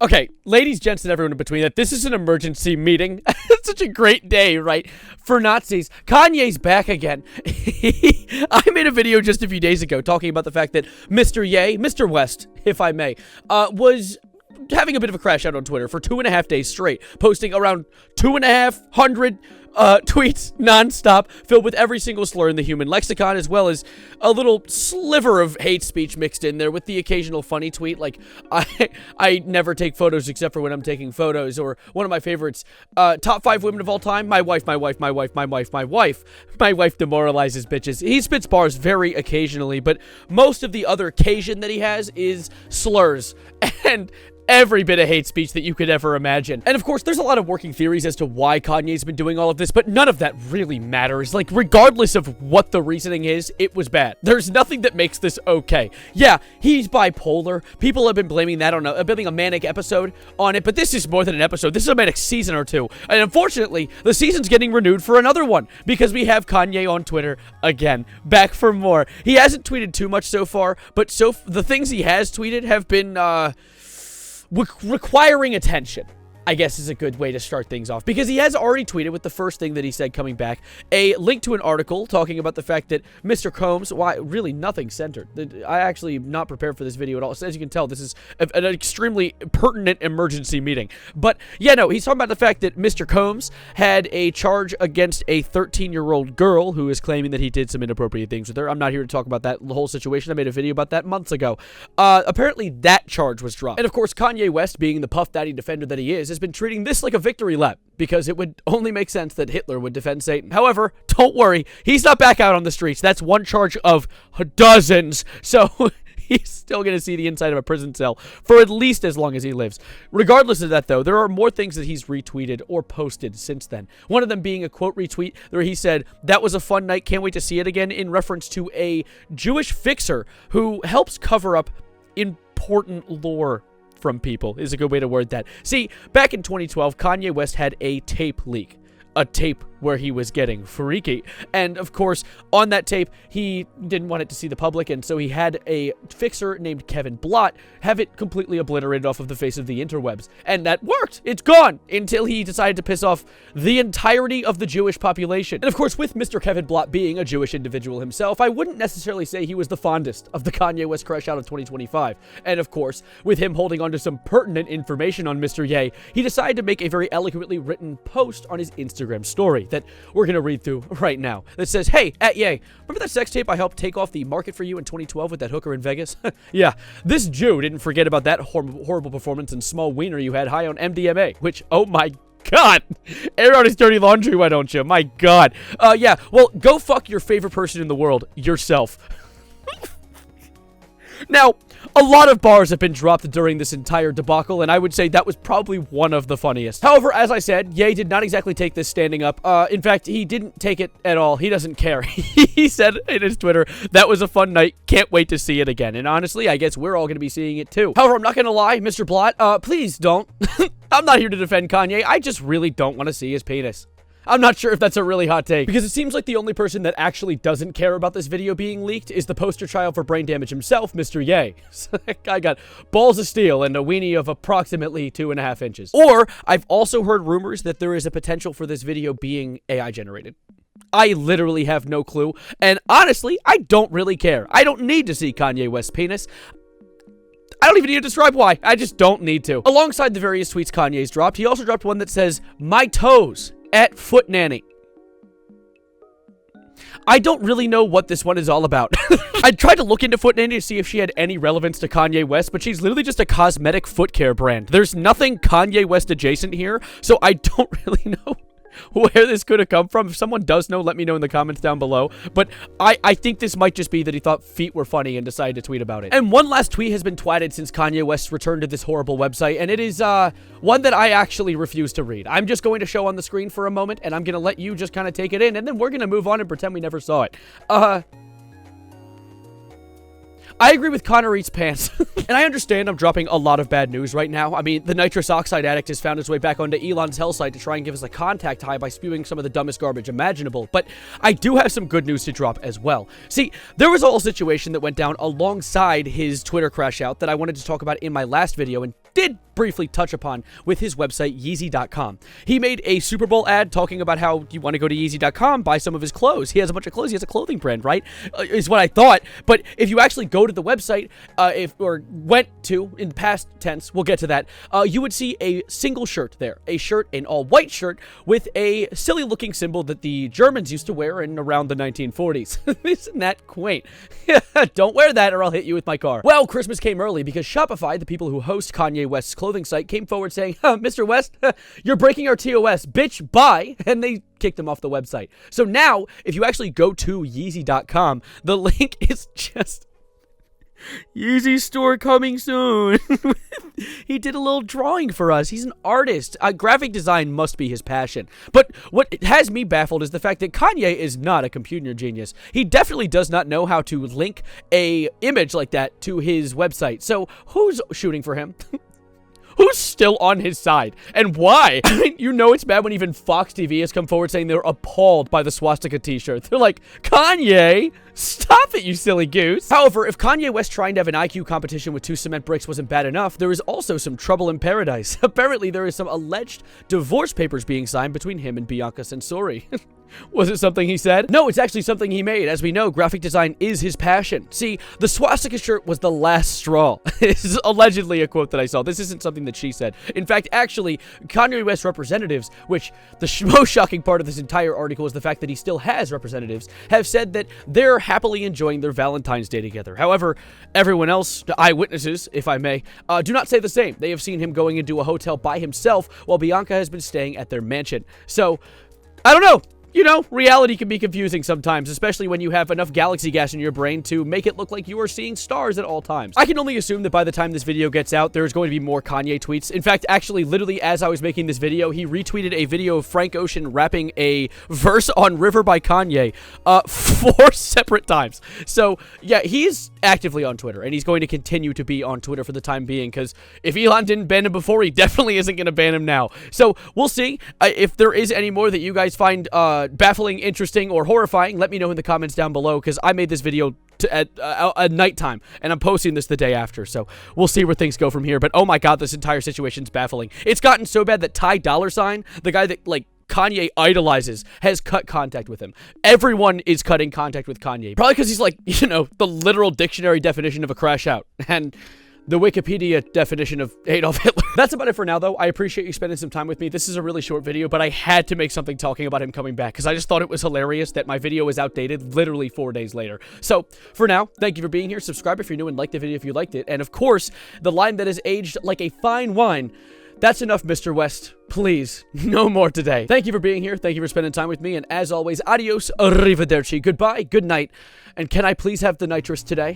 Okay, ladies, gents, and everyone in between that, this is an emergency meeting. It's such a great day, right? For Nazis. Kanye's back again. I made a video just a few days ago talking about the fact that Mr. West, if I may, was having a bit of a crash out on Twitter for 2.5 days straight, posting around 2,500 tweets nonstop, filled with every single slur in the human lexicon, as well as a little sliver of hate speech mixed in there with the occasional funny tweet, like, I never take photos except for when I'm taking photos, or one of my favorites, top 5 women of all time, my wife demoralizes bitches. He spits bars very occasionally, but most of the other occasion that he has is slurs, and every bit of hate speech that you could ever imagine. And of course, there's a lot of working theories as to why Kanye's been doing all of this, but none of that really matters. Like, regardless of what the reasoning is, it was bad. There's nothing that makes this okay. Yeah, he's bipolar. People have been blaming that on building a manic episode on it, but this is more than an episode. This is a manic season or two. And unfortunately, the season's getting renewed for another one because we have Kanye on Twitter again, back for more. He hasn't tweeted too much so far, but the things he has tweeted have been, requiring attention, I guess, is a good way to start things off, because he has already tweeted with the first thing that he said coming back, a link to an article talking about the fact that Mr. Combs, why, really nothing centered. I actually am not prepared for this video at all. So as you can tell, this is an extremely pertinent emergency meeting. But yeah, no, he's talking about the fact that Mr. Combs had a charge against a 13-year-old girl who is claiming that he did some inappropriate things with her. I'm not here to talk about that whole situation. I made a video about that months ago. Apparently that charge was dropped. And of course, Kanye West, being the Puff Daddy defender that he is, has been treating this like a victory lap, because it would only make sense that Hitler would defend Satan. However, don't worry, he's not back out on the streets. That's one charge of dozens, so he's still going to see the inside of a prison cell for at least as long as he lives. Regardless of that, though, there are more things that he's retweeted or posted since then. One of them being a quote retweet where he said, "That was a fun night, can't wait to see it again," in reference to a Jewish fixer who helps cover up important lore from people, is a good way to word that. See, back in 2012, Kanye West had a tape leak. A tape where he was getting freaky. And of course, on that tape, he didn't want it to see the public, and so he had a fixer named Kevin Blott have it completely obliterated off of the face of the interwebs. And that worked! It's gone! Until he decided to piss off the entirety of the Jewish population. And of course, with Mr. Kevin Blott being a Jewish individual himself, I wouldn't necessarily say he was the fondest of the Kanye West crash out of 2025. And of course, with him holding onto some pertinent information on Mr. Ye, he decided to make a very eloquently written post on his Instagram story that we're going to read through right now, that says, "Hey, at Ye, remember that sex tape I helped take off the market for you in 2012 with that hooker in Vegas? Yeah, this Jew didn't forget about that horrible performance and small wiener you had high on MDMA, which, oh my God, air out his dirty laundry, why don't you? My God. Yeah, well, go fuck your favorite person in the world, yourself." Now, a lot of bars have been dropped during this entire debacle, and I would say that was probably one of the funniest. However, as I said, Ye did not exactly take this standing up. In fact, he didn't take it at all. He doesn't care. He said in his Twitter, "That was a fun night. Can't wait to see it again." And honestly, I guess we're all going to be seeing it too. However, I'm not going to lie, Mr. Blott, please don't. I'm not here to defend Kanye. I just really don't want to see his penis. I'm not sure if that's a really hot take, because it seems like the only person that actually doesn't care about this video being leaked is the poster child for brain damage himself, Mr. Ye. That guy got balls of steel and a weenie of approximately 2.5 inches. Or, I've also heard rumors that there is a potential for this video being AI generated. I literally have no clue, and honestly, I don't really care. I don't need to see Kanye West's penis. I don't even need to describe why. I just don't need to. Alongside the various tweets Kanye's dropped, he also dropped one that says, "My toes at Foot Nanny." I don't really know what this one is all about. I tried to look into Foot Nanny to see if she had any relevance to Kanye West, but she's literally just a cosmetic foot care brand. There's nothing Kanye West adjacent here, so I don't really know where this could have come from. If someone does know, let me know in the comments down below. But I think this might just be that he thought feet were funny and decided to tweet about it. And one last tweet has been twatted since Kanye West returned to this horrible website, and it is one that I actually refuse to read. I'm just going to show on the screen for a moment, and I'm going to let you just kind of take it in, and then we're going to move on and pretend we never saw it. I agree with Connor Eats Pants. And I understand I'm dropping a lot of bad news right now. I mean, the nitrous oxide addict has found his way back onto Elon's hell site to try and give us a contact high by spewing some of the dumbest garbage imaginable. But I do have some good news to drop as well. See, there was a whole situation that went down alongside his Twitter crash out that I wanted to talk about in my last video and did briefly touch upon with his website, Yeezy.com. He made a Super Bowl ad talking about how you want to go to Yeezy.com, buy some of his clothes. He has a bunch of clothes. He has a clothing brand, right? Is what I thought. But if you actually go to the website, or went to in the past tense, we'll get to that, you would see a single shirt there. A shirt, an all-white shirt, with a silly-looking symbol that the Germans used to wear in around the 1940s. Isn't that quaint? Don't wear that or I'll hit you with my car. Well, Christmas came early because Shopify, the people who host Kanye West's clothing site, came forward saying, Mr. West, you're breaking our TOS, bitch, bye, and they kicked him off the website. So now, if you actually go to Yeezy.com, the link is just... Yeezy store coming soon. He did a little drawing for us. He's an artist. Graphic design must be his passion. But what has me baffled is the fact that Kanye is not a computer genius. He definitely does not know how to link a image like that to his website. So who's shooting for him? Who's still on his side? And why? I mean, you know it's bad when even Fox TV has come forward saying they're appalled by the swastika t-shirt. They're like, Kanye, stop it, you silly goose. However, if Kanye West trying to have an IQ competition with 2 cement bricks wasn't bad enough, there is also some trouble in paradise. Apparently, there is some alleged divorce papers being signed between him and Bianca Censori. Was it something he said? No, it's actually something he made. As we know, graphic design is his passion. See, the swastika shirt was the last straw. This is allegedly a quote that I saw. This isn't something that she said. In fact, actually, Kanye West representatives, which the most shocking part of this entire article is the fact that he still has representatives, have said that they're happily enjoying their Valentine's Day together. However, everyone else, the eyewitnesses, if I may, do not say the same. They have seen him going into a hotel by himself while Bianca has been staying at their mansion. So, I don't know. You know, reality can be confusing sometimes, especially when you have enough galaxy gas in your brain to make it look like you are seeing stars at all times. I can only assume that by the time this video gets out, there's going to be more Kanye tweets. In fact, actually, literally as I was making this video, he retweeted a video of Frank Ocean rapping a verse on River by Kanye 4 separate times. So, yeah, he's actively on Twitter, and he's going to continue to be on Twitter for the time being, because if Elon didn't ban him before, he definitely isn't going to ban him now. So, we'll see. If there is any more that you guys find baffling, interesting, or horrifying, let me know in the comments down below, because I made this video at nighttime, and I'm posting this the day after, so we'll see where things go from here. But oh my god, this entire situation's baffling. It's gotten so bad that Ty Dolla $ign, the guy that, like, Kanye idolizes, has cut contact with him. Everyone is cutting contact with Kanye. Probably because he's like, you know, the literal dictionary definition of a crash out. And the Wikipedia definition of Adolf Hitler. That's about it for now, though. I appreciate you spending some time with me. This is a really short video, but I had to make something talking about him coming back, because I just thought it was hilarious that my video was outdated literally 4 days later. So, for now, thank you for being here. Subscribe if you're new and like the video if you liked it. And, of course, the line that is aged like a fine wine. That's enough, Mr. West. Please, no more today. Thank you for being here. Thank you for spending time with me. And as always, adios, arrivederci, goodbye, good night. And can I please have the nitrous today?